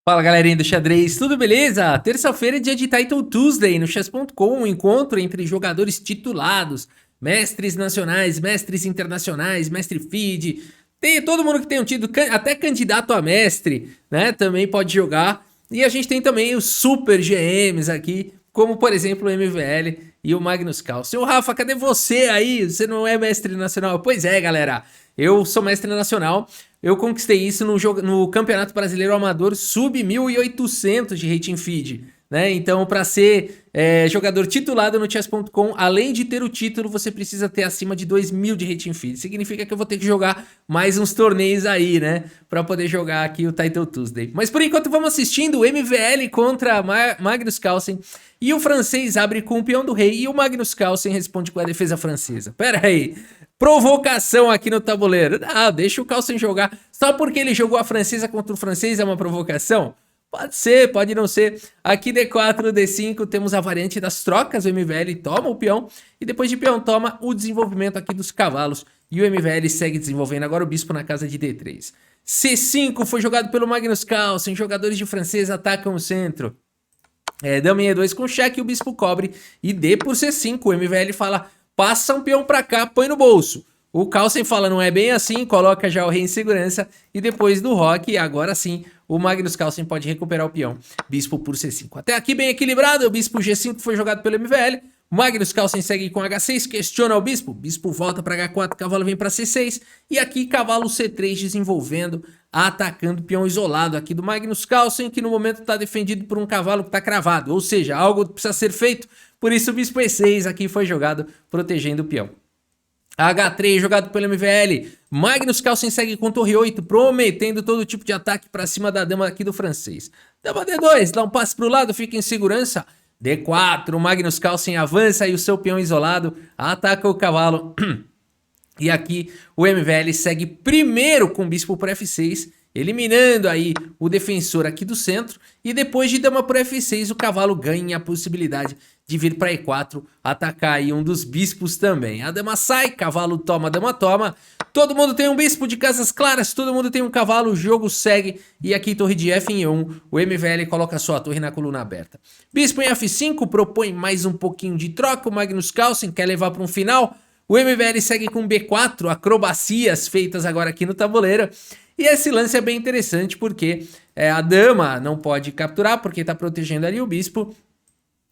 Fala galerinha do xadrez, tudo beleza? Terça-feira é dia de Title Tuesday no chess.com, um encontro entre jogadores titulados, mestres nacionais, mestres internacionais, mestre FIDE, tem todo mundo que tem um título, até candidato a mestre, né, também pode jogar. E a gente tem também os super GMs aqui, como por exemplo o MVL e o Magnus Carlsen. Ô Rafa, cadê você aí? Você não é mestre nacional? Pois é, galera, eu sou mestre nacional. Eu conquistei isso no Campeonato Brasileiro Amador sub 1.800 de rating feed, né? Então, para ser jogador titulado no chess.com, além de ter o título, você precisa ter acima de 2.000 de rating feed. Significa que eu vou ter que jogar mais uns torneios aí, né? Para poder jogar aqui o Title Tuesday. Mas por enquanto vamos assistindo o MVL contra Magnus Carlsen. E o francês abre com o peão do rei e o Magnus Carlsen responde com a defesa francesa. Pera aí. Provocação aqui no tabuleiro. Ah, deixa o Carlsen jogar. Só porque ele jogou a francesa contra o francês é uma provocação? Pode ser, pode não ser. Aqui D4, D5, temos a variante das trocas. O MVL toma o peão e depois de peão toma o desenvolvimento aqui dos cavalos. E o MVL segue desenvolvendo agora o bispo na casa de D3. C5 foi jogado pelo Magnus Carlsen. Jogadores de francês atacam o centro. Dama em E2 com cheque, o bispo cobre. E D por C5, o MVL fala... Passa um peão pra cá, põe no bolso. O Carlsen fala, não é bem assim, coloca já o rei em segurança. E depois do roque, agora sim, o Magnus Carlsen pode recuperar o peão. Bispo por C5. Até aqui bem equilibrado, o bispo G5 foi jogado pelo MVL. Magnus Carlsen segue com H6, questiona o bispo. Bispo volta para H4, cavalo vem para C6. E aqui cavalo C3 desenvolvendo, atacando o peão isolado aqui do Magnus Carlsen, que no momento está defendido por um cavalo que está cravado. Ou seja, algo precisa ser feito. Por isso o bispo E6 aqui foi jogado, protegendo o peão. H3 jogado pelo MVL. Magnus Carlsen segue com torre 8, prometendo todo tipo de ataque para cima da dama aqui do francês. Dama D2, dá um passe para o lado, fica em segurança. D4, o Magnus Carlsen avança e o seu peão isolado ataca o cavalo. E aqui o MVL segue primeiro com o bispo por F6, eliminando aí o defensor aqui do centro. E depois de dama por F6, o cavalo ganha a possibilidade de vir para E4, atacar aí um dos bispos também. A dama sai, cavalo toma, dama toma. Todo mundo tem um bispo de casas claras, todo mundo tem um cavalo, o jogo segue. E aqui torre de F em E1, o MVL coloca sua torre na coluna aberta. Bispo em F5, propõe mais um pouquinho de troca, o Magnus Carlsen quer levar para um final. O MVL segue com B4, acrobacias feitas agora aqui no tabuleiro. E esse lance é bem interessante porque a dama não pode capturar porque está protegendo ali o bispo.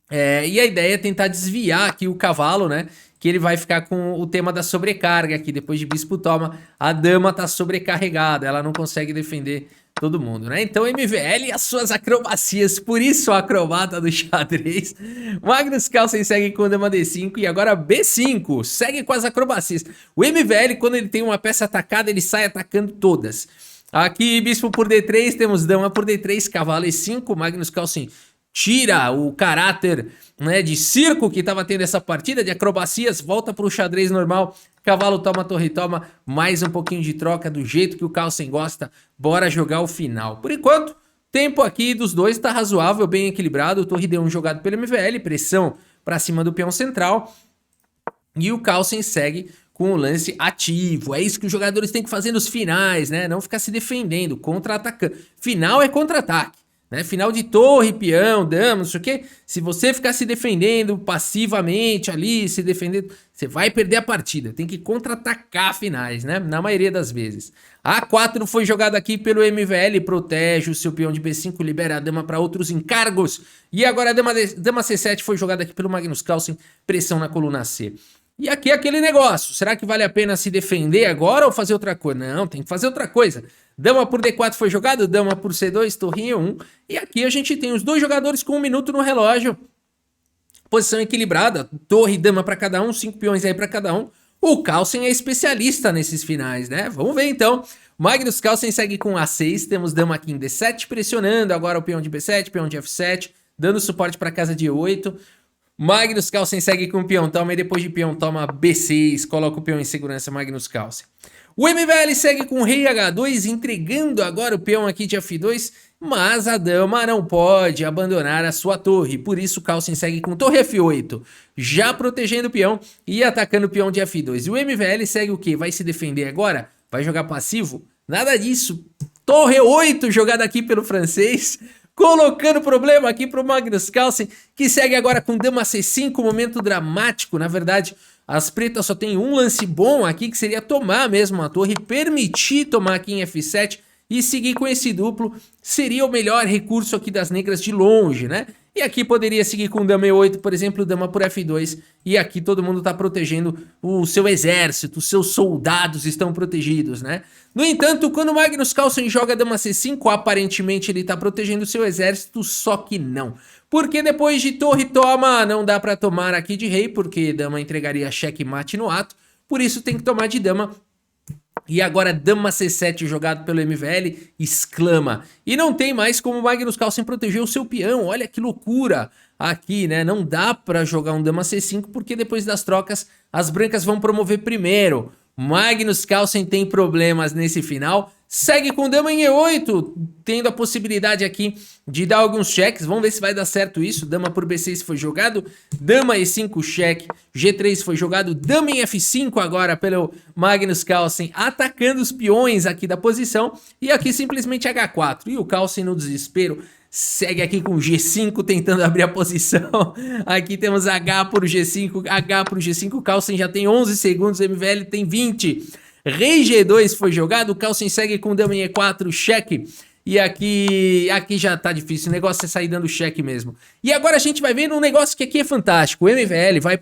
E a ideia é tentar desviar aqui o cavalo, né? Que ele vai ficar com o tema da sobrecarga aqui. Depois de bispo toma, a dama tá sobrecarregada. Ela não consegue defender todo mundo, né? Então MVL e as suas acrobacias. Por isso a acrobata do xadrez. Magnus Carlsen segue com dama D5 e agora B5. Segue com as acrobacias. O MVL, quando ele tem uma peça atacada, ele sai atacando todas. Aqui bispo por D3, temos dama por D3, cavalo E5. Magnus Carlsen tira o caráter, né, de circo que estava tendo essa partida, de acrobacias, volta para o xadrez normal, cavalo toma, torre toma, mais um pouquinho de troca do jeito que o Carlsen gosta, bora jogar o final. Por enquanto, tempo aqui dos dois está razoável, bem equilibrado, torre D1 jogado pelo MVL, pressão para cima do peão central, e o Carlsen segue com o lance ativo. É isso que os jogadores têm que fazer nos finais, né, não ficar se defendendo, contra-atacando. Final é contra-ataque. Né? Final de torre, peão, dama, não sei o que. Se você ficar se defendendo passivamente ali, se defendendo, você vai perder a partida. Tem que contra-atacar finais, né? Na maioria das vezes. A4 foi jogado aqui pelo MVL, protege o seu peão de B5, libera a dama para outros encargos. E agora a dama C7 foi jogada aqui pelo Magnus Carlsen, pressão na coluna C. E aqui é aquele negócio, será que vale a pena se defender agora ou fazer outra coisa? Não, tem que fazer outra coisa. Dama por D4 foi jogado, dama por C2, torrinha 1. E aqui a gente tem os dois jogadores com 1 minuto no relógio. Posição equilibrada, torre e dama para cada um, 5 peões aí para cada um. O Carlsen é especialista nesses finais, né? Vamos ver então. Magnus Carlsen segue com A6, temos dama aqui em D7, pressionando agora o peão de B7, peão de F7, dando suporte para casa de E8. Magnus Carlsen segue com o peão toma e depois de peão toma B6, coloca o peão em segurança, Magnus Carlsen. O MVL segue com o rei H2, entregando agora o peão aqui de F2, mas a dama não pode abandonar a sua torre, por isso o Carlsen segue com torre F8, já protegendo o peão e atacando o peão de F2. E o MVL segue o quê? Vai se defender agora? Vai jogar passivo? Nada disso. Torre 8 jogada aqui pelo francês, colocando problema aqui pro Magnus Carlsen, que segue agora com dama C5, momento dramático. Na verdade, as pretas só tem um lance bom aqui, que seria tomar mesmo a torre, permitir tomar aqui em F7 e seguir com esse duplo. Seria o melhor recurso aqui das negras de longe, né? E aqui poderia seguir com dama E8, por exemplo, dama por F2. E aqui todo mundo tá protegendo o seu exército, os seus soldados estão protegidos, né? No entanto, quando o Magnus Carlsen joga dama C5, aparentemente ele tá protegendo o seu exército, só que não. Porque depois de torre toma, não dá pra tomar aqui de rei, porque dama entregaria checkmate no ato. Por isso tem que tomar de dama. E agora dama C7 jogado pelo MVL, exclama. E não tem mais como o Magnus Carlsen proteger o seu peão, olha que loucura aqui, né? Não dá pra jogar um dama C5 porque depois das trocas as brancas vão promover primeiro. Magnus Carlsen tem problemas nesse final, segue com dama em E8, tendo a possibilidade aqui de dar alguns cheques, vamos ver se vai dar certo isso. Dama por B6 foi jogado, dama E5 cheque, G3 foi jogado, dama em F5 agora pelo Magnus Carlsen, atacando os peões aqui da posição, e aqui simplesmente H4, e o Carlsen no desespero segue aqui com G5 tentando abrir a posição. Aqui temos H por G5, H por G5, Carlsen já tem 11 segundos, MVL tem 20. Rei G2 foi jogado, o Carlsen segue com dama em E4, cheque. E aqui já tá difícil, o negócio é sair dando cheque mesmo. E agora a gente vai ver um negócio que aqui é fantástico. O MVL vai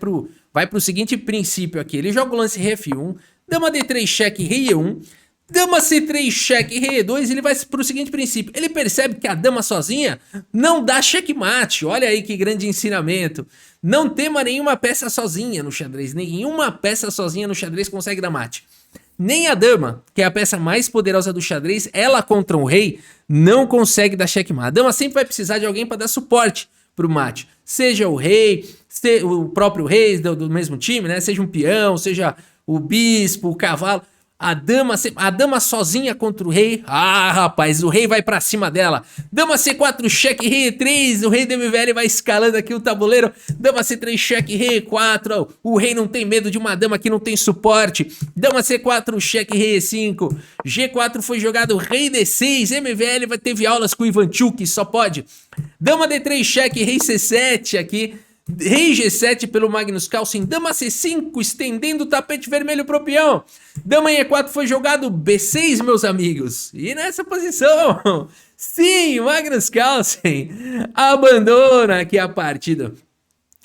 pro seguinte princípio aqui, ele joga o lance Rei F1, dama D3 cheque, Rei E1, dama C3 cheque, Rei E2, ele vai pro seguinte princípio, ele percebe que a dama sozinha não dá checkmate, olha aí que grande ensinamento. Não tema nenhuma peça sozinha no xadrez, nenhuma peça sozinha no xadrez consegue dar mate. Nem a dama, que é a peça mais poderosa do xadrez, ela contra um rei, não consegue dar checkmate. A dama sempre vai precisar de alguém para dar suporte pro mate, seja o rei, o próprio rei do mesmo time, né? Seja um peão, seja o bispo, o cavalo. A dama sozinha contra o rei, rapaz, o rei vai pra cima dela. Dama C4 cheque, Rei E3, o rei do MVL vai escalando aqui o tabuleiro. Dama C3 cheque, Rei E4, o rei não tem medo de uma dama que não tem suporte. Dama C4 cheque, Rei E5, G4 foi jogado, Rei D6, MVL teve aulas com o Ivanchuk, só pode. Dama D3 cheque, Rei C7 aqui. Rei G7 pelo Magnus Carlsen, dama C5, estendendo o tapete vermelho pro peão. Dama em E4 foi jogado, B6, meus amigos. E nessa posição, sim, Magnus Carlsen abandona aqui a partida.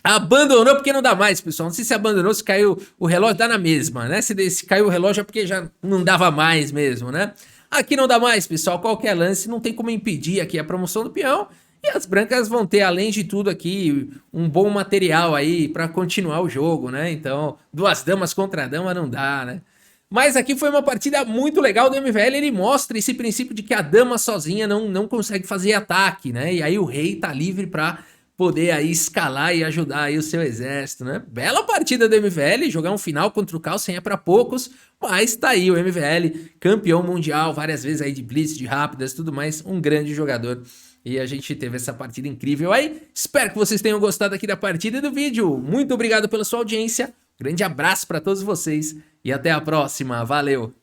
Abandonou porque não dá mais, pessoal. Não sei se abandonou, se caiu o relógio, dá na mesma, né? Se caiu o relógio é porque já não dava mais mesmo, né? Aqui não dá mais, pessoal. Qualquer lance, não tem como impedir aqui a promoção do peão. E as brancas vão ter, além de tudo aqui, um bom material aí pra continuar o jogo, né? Então, duas damas contra a dama não dá, né? Mas aqui foi uma partida muito legal do MVL, ele mostra esse princípio de que a dama sozinha não consegue fazer ataque, né? E aí o rei tá livre pra poder aí escalar e ajudar aí o seu exército, né? Bela partida do MVL, jogar um final contra o Carlsen é pra poucos, mas tá aí o MVL, campeão mundial, várias vezes aí de blitz, de rápidas, tudo mais, um grande jogador. E a gente teve essa partida incrível aí. Espero que vocês tenham gostado aqui da partida e do vídeo. Muito obrigado pela sua audiência. Grande abraço para todos vocês e até a próxima. Valeu!